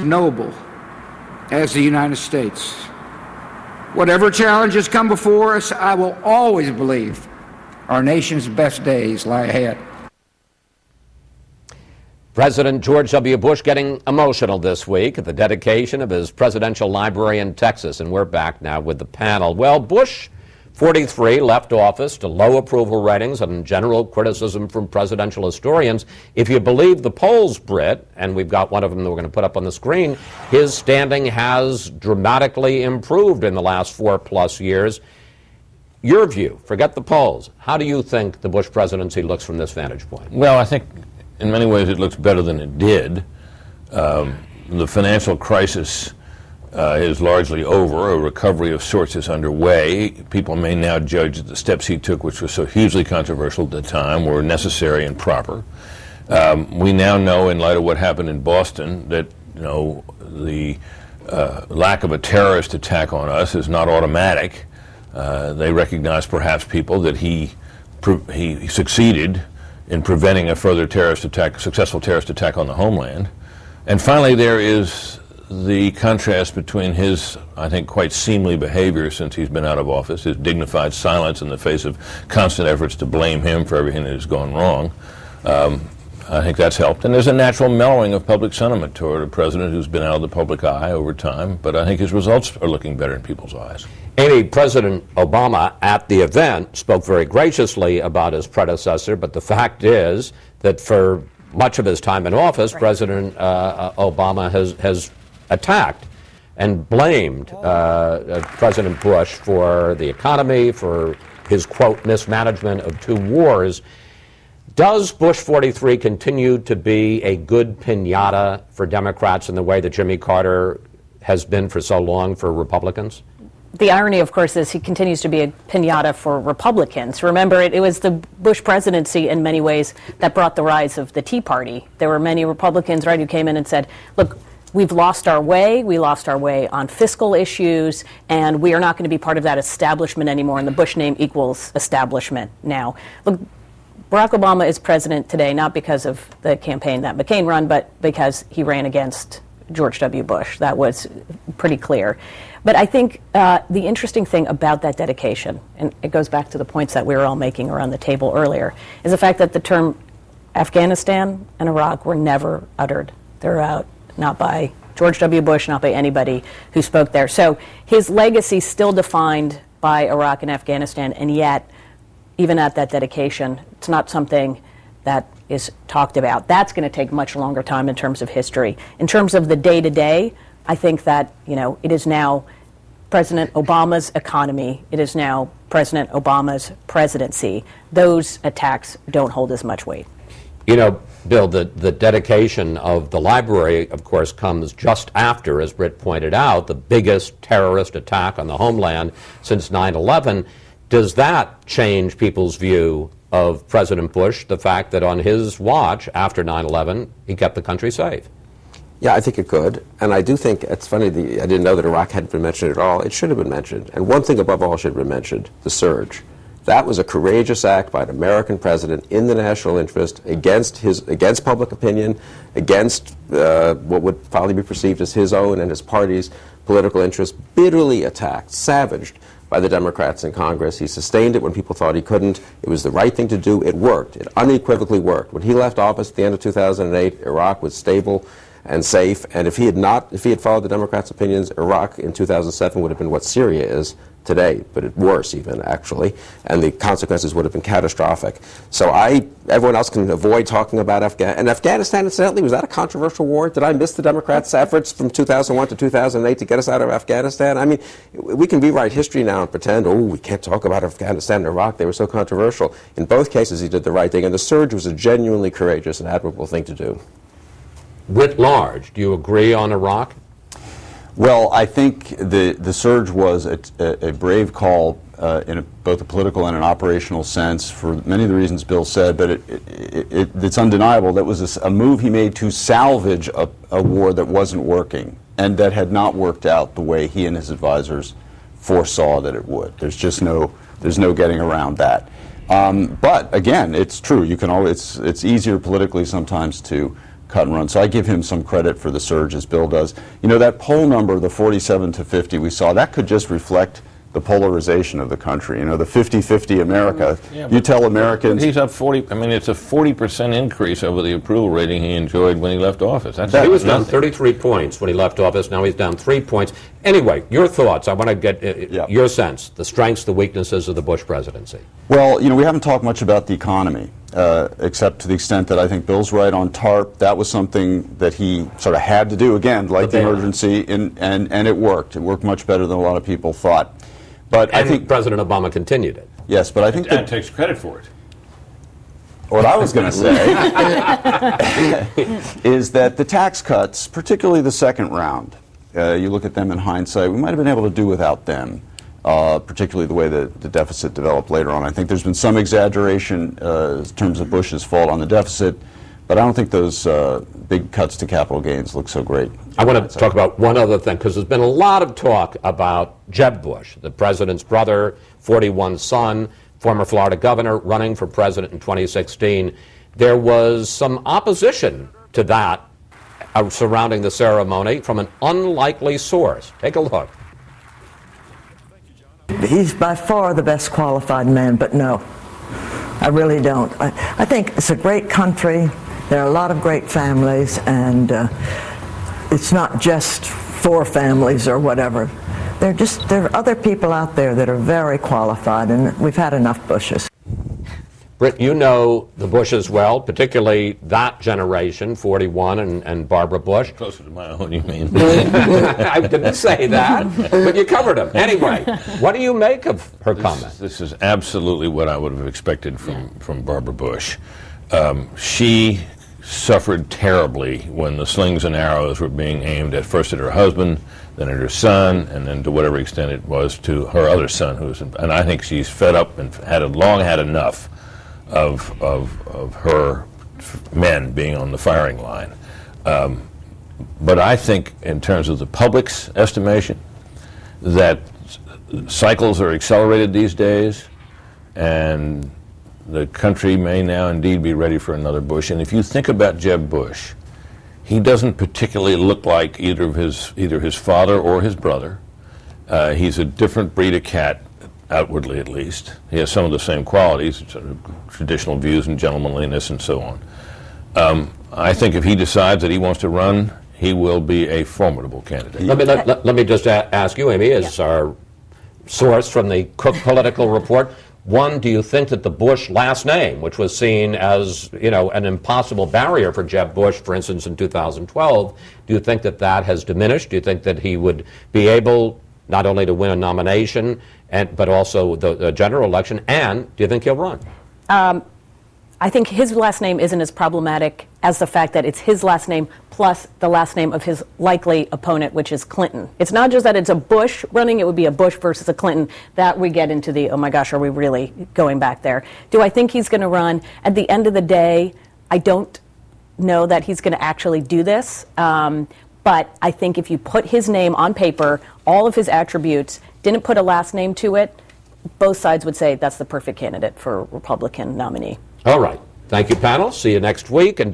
noble as the United States. Whatever challenges come before us, I will always believe our nation's best days lie ahead. President George W. Bush getting emotional this week at the dedication of his presidential library in Texas. And we're back now with the panel. Well, Bush 43 left office to low approval ratings and general criticism from presidential historians. If you believe the polls, Britt, and we've got one of them that we're going to put up on the screen, his standing has dramatically improved in the last 4+ years. Your view, forget the polls. How do you think the Bush presidency looks from this vantage point? Well, I think in many ways it looks better than it did. The financial crisis is largely over. A recovery of sorts is underway. People may now judge that the steps he took, which were so hugely controversial at the time, were necessary and proper. We now know, in light of what happened in Boston, that the lack of a terrorist attack on us is not automatic. They recognize, perhaps, people that he succeeded in preventing a further successful terrorist attack on the homeland. And finally, there is the contrast between his, I think, quite seemly behavior since he's been out of office, his dignified silence in the face of constant efforts to blame him for everything that has gone wrong. I think that's helped. And there's a natural mellowing of public sentiment toward a president who's been out of the public eye over time, but I think his results are looking better in people's eyes. Amy, President Obama at the event spoke very graciously about his predecessor, but the fact is that for much of his time in office, right, President Obama has attacked and blamed President Bush for the economy, for his, quote, mismanagement of 2 wars. Does Bush 43 continue to be a good piñata for Democrats in the way that Jimmy Carter has been for so long for Republicans? The irony, of course, is he continues to be a piñata for Republicans. Remember, it was the Bush presidency in many ways that brought the rise of the Tea Party. There were many Republicans, right, who came in and said, look, we've lost our way. We lost our way on fiscal issues, and we are not going to be part of that establishment anymore. And the Bush name equals establishment now. Look, Barack Obama is president today, not because of the campaign that McCain ran, but because he ran against George W. Bush. That was pretty clear. But I think the interesting thing about that dedication, and it goes back to the points that we were all making around the table earlier, is the fact that the term Afghanistan and Iraq were never uttered. They're out, not by George W. Bush, not by anybody who spoke there. So his legacy is still defined by Iraq and Afghanistan, and yet, even at that dedication, it's not something that is talked about. That's going to take much longer time in terms of history. In terms of the day-to-day, I think that, it is now President Obama's economy. It is now President Obama's presidency. Those attacks don't hold as much weight. Bill, the dedication of the library, of course, comes just after, as Britt pointed out, the biggest terrorist attack on the homeland since 9/11. Does that change people's view of President Bush, the fact that on his watch, after 9/11, he kept the country safe? Yeah, I think it could. And I do think it's funny, I didn't know that Iraq hadn't been mentioned at all. It should have been mentioned. And one thing above all should have been mentioned, the surge. That was a courageous act by an American president in the national interest against public opinion, against what would probably be perceived as his own and his party's political interests, bitterly attacked, savaged by the Democrats in Congress. He sustained it when people thought he couldn't. It was the right thing to do. It worked. It unequivocally worked. When he left office at the end of 2008, Iraq was stable and safe. And if he had followed the Democrats' opinions, Iraq in 2007 would have been what Syria is today, but worse even, actually, and the consequences would have been catastrophic. So everyone else can avoid talking about Afghanistan. And Afghanistan, incidentally, was that a controversial war? Did I miss the Democrats' efforts from 2001 to 2008 to get us out of Afghanistan? I mean, we can rewrite history now and pretend, we can't talk about Afghanistan and Iraq. They were so controversial. In both cases, he did the right thing, and the surge was a genuinely courageous and admirable thing to do. Writ large, do you agree on Iraq? Well, I think the surge was a brave call in both a political and an operational sense for many of the reasons Bill said, but it's undeniable that was a move he made to salvage a war that wasn't working and that had not worked out the way he and his advisors foresaw that it would. There's no getting around that. But again, it's true. You can always, it's easier politically sometimes to cut and run. So I give him some credit for the surge, as Bill does. You know, that poll number, the 47 to 50 we saw, that could just reflect the polarization of the country. You know, the 50-50 America. Yeah, you tell Americans... He's up 40. I mean, it's a 40% increase over the approval rating he enjoyed when he left office. He was down 33 points when he left office. Now he's down 3 points. Anyway, your thoughts. I want to get your sense, the strengths, the weaknesses of the Bush presidency. Well, you know, we haven't talked much about the economy, except to the extent that I think Bill's right on TARP. That was something that he sort of had to do, again, like the emergency, and it worked. It worked much better than a lot of people thought. But And I think President Obama continued it. yes, but I think And takes credit for it. what I was going to say is that the tax cuts, particularly the second round, you look at them in hindsight, we might have been able to do without them, particularly the way the deficit developed later on. I think there's been some exaggeration in terms of Bush's fault on the deficit, but I don't think those big cuts to capital gains look so great. I want to talk about one other thing, because there's been a lot of talk about Jeb Bush, the president's brother, 41 son, former Florida governor, running for president in 2016. There was some opposition to that surrounding the ceremony from an unlikely source. Take a look. He's by far the best qualified man, but no, I really don't. I think it's a great country. There are a lot of great families, and it's not just for families or whatever. There are other people out there that are very qualified, and we've had enough Bushes. Britt, you know the Bushes well, particularly that generation, 41 and Barbara Bush. Closer to my own, you mean? I didn't say that, but you covered them. Anyway, what do you make of her comment? This is absolutely what I would have expected from Barbara Bush. She suffered terribly when the slings and arrows were being aimed at first at her husband, then at her son, and then to whatever extent it was to her other son. And I think she's fed up and long had enough of her men being on the firing line. But I think in terms of the public's estimation that cycles are accelerated these days, and the country may now indeed be ready for another Bush. And if you think about Jeb Bush, he doesn't particularly look like either his father or his brother. He's a different breed of cat, outwardly at least. He has some of the same qualities, sort of traditional views and gentlemanliness and so on. I think if he decides that he wants to run, he will be a formidable candidate. Let me just ask you, Amy, as our source from the Cook Political Report. One, do you think that the Bush last name, which was seen as, an impossible barrier for Jeb Bush, for instance, in 2012, do you think that that has diminished? Do you think that he would be able not only to win a nomination, but also the general election, and do you think he'll run? I think his last name isn't as problematic as the fact that it's his last name plus the last name of his likely opponent, which is Clinton. It's not just that it's a Bush running, it would be a Bush versus a Clinton. That we get into the, oh my gosh, are we really going back there? Do I think he's going to run? At the end of the day, I don't know that he's going to actually do this. But I think if you put his name on paper, all of his attributes, didn't put a last name to it, both sides would say that's the perfect candidate for a Republican nominee. All right. Thank you, panel. See you next week. And